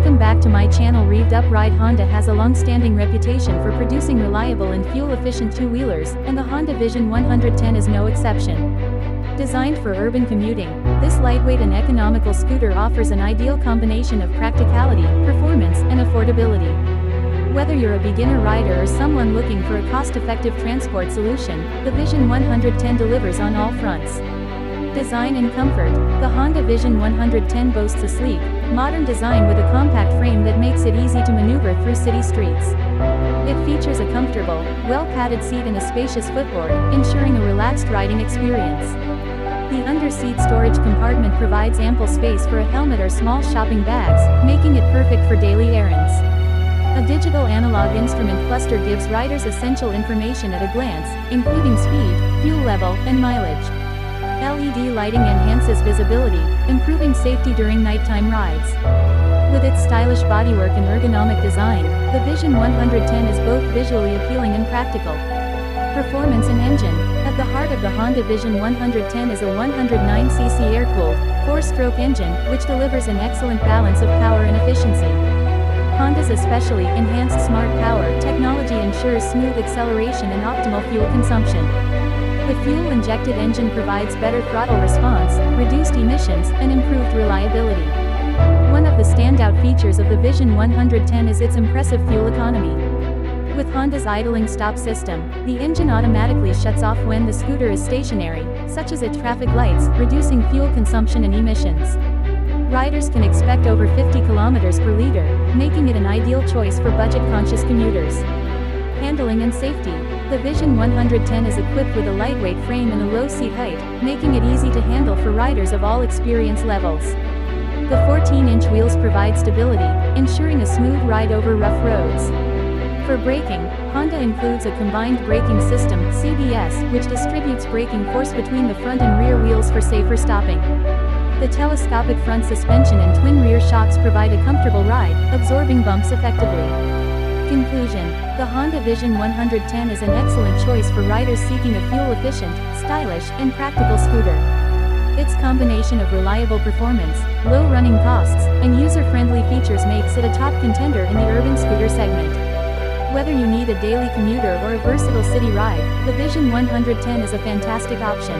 Welcome back to my channel. Revved Up Ride. Honda has a long-standing reputation for producing reliable and fuel-efficient two-wheelers, and the Honda Vision 110 is no exception. Designed for urban commuting, this lightweight and economical scooter offers an ideal combination of practicality, performance, and affordability. Whether you're a beginner rider or someone looking for a cost-effective transport solution, the Vision 110 delivers on all fronts. Design and comfort. The Honda Vision 110 boasts a sleek, modern design with a compact frame that makes it easy to maneuver through city streets. It features a comfortable, well-padded seat and a spacious footboard, ensuring a relaxed riding experience. The under-seat storage compartment provides ample space for a helmet or small shopping bags, making it perfect for daily errands. A digital analog instrument cluster gives riders essential information at a glance, including speed, fuel level, and mileage. LED lighting enhances visibility, improving safety during nighttime rides. With its stylish bodywork and ergonomic design, the Vision 110 is both visually appealing and practical. Performance and engine. At the heart of the Honda Vision 110 is a 109cc air-cooled, 4-stroke engine, which delivers an excellent balance of power and efficiency. Honda's especially enhanced smart power technology ensures smooth acceleration and optimal fuel consumption. The fuel-injected engine provides better throttle response, reduced emissions, and improved reliability. One of the standout features of the Vision 110 is its impressive fuel economy. With Honda's idling stop system, the engine automatically shuts off when the scooter is stationary, such as at traffic lights, reducing fuel consumption and emissions. Riders can expect over 50 kilometers per liter, making it an ideal choice for budget-conscious commuters. Handling and safety. The Vision 110 is equipped with a lightweight frame and a low seat height, making it easy to handle for riders of all experience levels. The 14-inch wheels provide stability, ensuring a smooth ride over rough roads. For braking, Honda includes a combined braking system (CBS), which distributes braking force between the front and rear wheels for safer stopping. The telescopic front suspension and twin rear shocks provide a comfortable ride, absorbing bumps effectively. Conclusion. The Honda Vision 110 is an excellent choice for riders seeking a fuel-efficient, stylish, and practical scooter. Its combination of reliable performance, low running costs, and user-friendly features makes it a top contender in the urban scooter segment. Whether you need a daily commuter or a versatile city ride, the Vision 110 is a fantastic option.